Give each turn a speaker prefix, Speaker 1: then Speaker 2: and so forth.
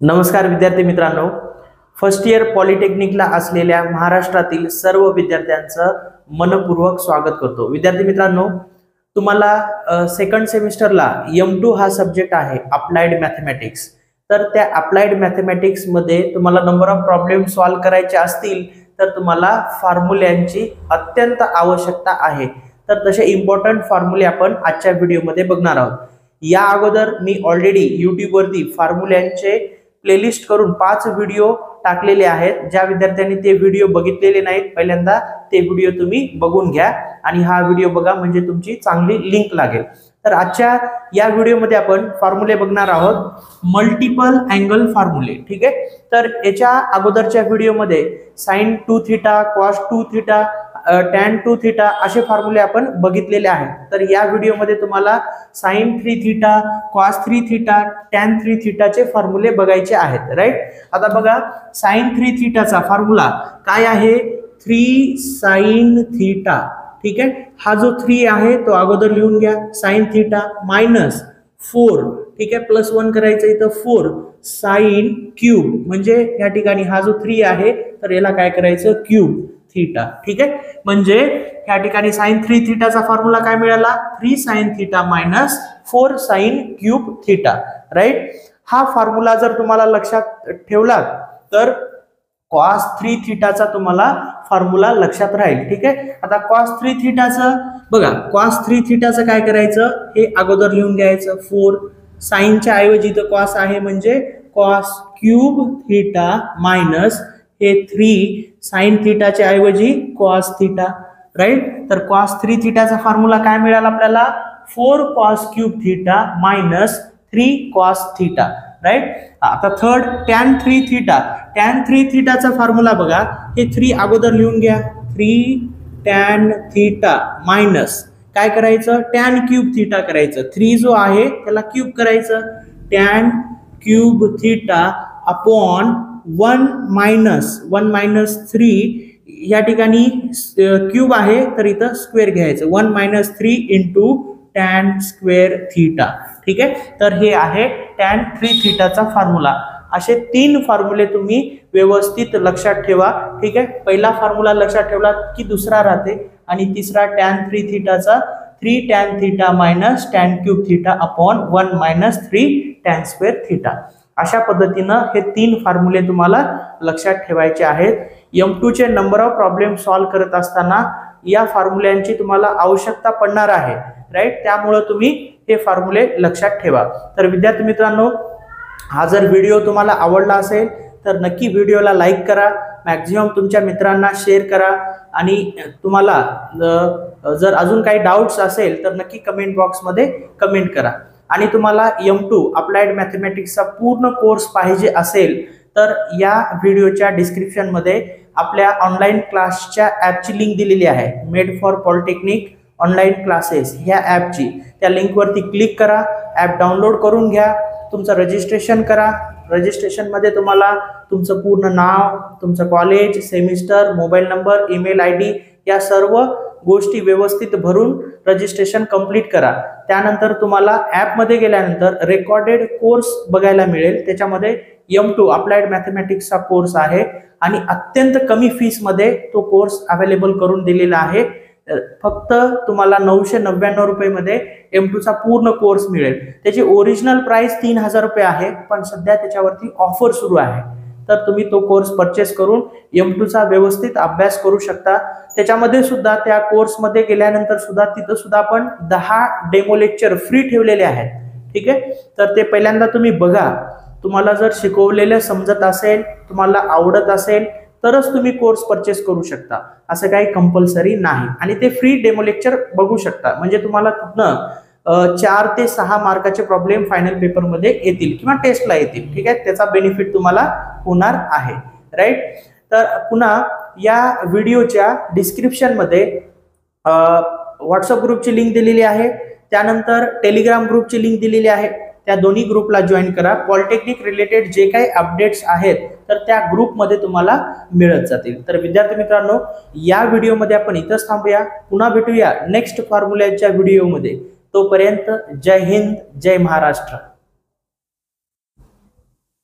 Speaker 1: नमस्कार विद्यार्थी मित्रांनो, फर्स्ट इयर पॉलिटेक्निकला असलेल्या महाराष्ट्रातील सर्व विद्यार्थ्यांचं मनपूर्वक स्वागत करतो। विद्यार्थी मित्रांनो, तुम्हाला सेकंड सेमिस्टरला M2 हा सब्जेक्ट आहे अप्लाइड मॅथमॅटिक्स। तर त्या अप्लाइड मॅथमॅटिक्स मध्ये तुम्हाला नंबर ऑफ प्रॉब्लेम सॉल्व करायचे असतील तर तुम्हाला फॉर्म्युल्यांची अत्यंत आवश्यकता आहे। तर तसे इम्पॉर्टंट फॉर्म्युले आपण आजच्या व्हिडिओमध्ये बघणार आहोत। या अगोदर मी ऑलरेडी YouTube वरती फॉर्म्युल्यांचे प्लेलिस्ट करून 5 व्हिडिओ टाकलेले आहेत। ज्या विद्यार्थ्यांनी ते व्हिडिओ बघितलेले नाहीत पहिल्यांदा ते व्हिडिओ तुम्ही बघून घ्या आणि हा व्हिडिओ बघा, म्हणजे तुमची चांगली लिंक लागेल। तर आजच्या या व्हिडिओमध्ये आपण फॉर्म्युले बघणार आहोत, मल्टिपल अँगल फॉर्म्युले। ठीक आहे, तर याच्या अगोदरच्या व्हिडिओमध्ये sin 2 theta, cos 2 theta, tan 2 theta असे फॉर्म्युले आपण बघितलेले आहेत। तर या व्हिडिओमध्ये तुम्हाला sin 3 theta, cos 3 theta, tan 3 थीटाचे फॉर्म्युले बघायचे आहेत। राइट, आता बघा sin 3 थीटाचा फॉर्म्युला काय आहे, 3 sin थीटा। ठीक आहे, हा जो 3 आहे तो अगोदर लिहून घ्या, sin थीटा मायनस 4, ठीक आहे, प्लस 1 करायचं इथं 4 sin क्यूब, म्हणजे या ठिकाणी हा जो 3 आहे तर याला काय करायचं क्यूब थीटा। ठीक आहे, म्हणजे या ठिकाणी sin 3 थीटाचा फॉर्म्युला काय मिळाला, 3 sin theta minus 4 sin cube theta. Right, हा फॉर्म्युला जर तुम्हाला लक्षात ठेवला तर cos 3 थीटाचा तुम्हाला फॉर्म्युला लक्षात राहील। ठीक आहे, आता cos 3 थीटाचं बघा, cos 3 थीटाचं काय करायचं, हे अगोदर लिहून घ्यायचं 4 sin च्या ऐवजी इथं cos आहे म्हणजे cos क्यूब थीटा मायनस हे 3 sin थीटाच्या ऐवजी cos थीटा। राइट, तर cos 3 थीटाचा फॉर्म्युला काय मिळाला आपल्याला, 4 cos cube theta minus 3 cos theta. Right, आता थर्ड tan 3 थीटा, tan 3 थीटाचा फॉर्म्युला बघा, हे 3 अगोदर लिहून घ्या, 3 tan थीटा मायनस काय करायचं, tan क्यूब थीटा करायचं, 3 जो आहे त्याला क्यूब करायचं, tan cube theta upon 1 minus 3, या ठिकाणी क्यूब आहे तर इथं स्क्वेअर घ्यायचं, 1 minus 3 into tan square theta. ठीक आहे, तर हे आहे tan 3 थीटाचा फॉर्म्युला। असे 3 फॉर्म्युले तुम्ही व्यवस्थित लक्षात ठेवा। ठीक आहे, पहिला फॉर्म्युला लक्षात ठेवला की दुसरा राहते, आणि तिसरा tan 3 थीटाचा 3 tan theta minus tan cube theta upon 1 minus 3 tan square theta. अशा पद्धतीनं हे 3 फॉर्म्युले तुम्हाला लक्षात ठेवायचे आहेत। M2 चे नंबर ऑफ प्रॉब्लेम सॉल्व करत असताना या फॉर्म्युल्यांची तुम्हाला आवश्यकता पडणार आहे। राइट, त्यामुळे तुम्ही हे फॉर्म्युले लक्षात ठेवा। तर विद्यार्थी मित्रांनो, हा जर व्हिडिओ तुम्हाला आवडला असेल तर नक्की व्हिडिओला लाईक करा, मॅक्झिमम तुमच्या मित्रांना शेअर करा, आणि तुम्हाला जर अजून काही डाउट्स असेल तर नक्की कमेंट बॉक्समध्ये कमेंट करा। आणि तुम्हाला M2 अप्लाइड मॅथमॅटिक्सचा पूर्ण कोर्स पाहिजे असेल तर या व्हिडिओच्या डिस्क्रिप्शन मध्ये आपल्या ऑनलाईन क्लासच्या ॲपची लिंक दिलेली आहे, made for polytechnic online classes ह्या ॲपची। त्या लिंकवरती क्लिक करा, ॲप डाउनलोड करून घ्या, तुमचं रजिस्ट्रेशन करा। रजिस्ट्रेशनमध्ये तुम्हाला तुमचं पूर्ण नाव, तुमचं college, semester, mobile number, email ID या सर्व गोष्टी व्यवस्थित भरून रजिस्ट्रेशन कंप्लीट करा। त्यानंतर तुम्हाला ॲपमध्ये गेल्यानंतर रेकॉर्डेड कोर्स बघायला मिळेल, त्याच्यामध्ये M2 अप्लाइड मॅथमॅटिक्सचा कोर्स आहे आणि अत्यंत कमी फीसमध्ये तो कोर्स अवेलेबल करून दिलेला आहे। फक्त तुम्हाला 999 रुपये मध्ये M2 चा पूर्ण कोर्स मिळेल। त्याची ओरिजिनल प्राइस 3000 रुपये आहे, पण सध्या त्याच्यावरती ऑफर सुरू आहे, तर तुम्ही तो कोर्स परचेस करून M2 चा व्यवस्थित अभ्यास करू शकता। त्याच्यामध्ये सुद्धा त्या कोर्समध्ये गेल्यानंतर सुद्धा तिथं सुद्धा आपण 10 डेमो लेक्चर फ्री ठेवलेले आहेत। ठीक आहे, तर ते पहिल्यांदा तुम्ही बघा, तुम्हाला जर शिकवलेलं समजत असेल, तुम्हाला आवडत असेल तरच तुम्ही कोर्स परचेस करू शकता, असं काही कंपल्सरी नाही। आणि ते फ्री डेमो लेक्चर बघू शकता, म्हणजे तुम्हाला तिथनं 4 ते 6 मार्काचे प्रॉब्लेम फायनल पेपर मध्ये येतील किंवा टेस्टला येतील। ठीक आहे, त्याचा बेनिफिट तुम्हाला होणार आहे। राइट, तर पुन्हा या व्हिडिओच्या डिस्क्रिप्शन मध्ये व्हॉट्सअप ग्रुपची लिंक दिलेली आहे, त्यानंतर टेलिग्राम ग्रुपची लिंक दिलेली आहे, त्या दोन्ही ग्रुपला जॉईन करा। पॉलिटेक्निक रिलेटेड जे काही अपडेट्स आहेत तर त्या ग्रुपमध्ये तुम्हाला मिळत जातील। तर विद्यार्थी मित्रांनो, या व्हिडिओमध्ये आपण इथंच थांबूया, पुन्हा भेटूया नेक्स्ट फॉर्म्युल्याच्या व्हिडिओमध्ये। तोपर्यंत जय हिंद, जय महाराष्ट्र।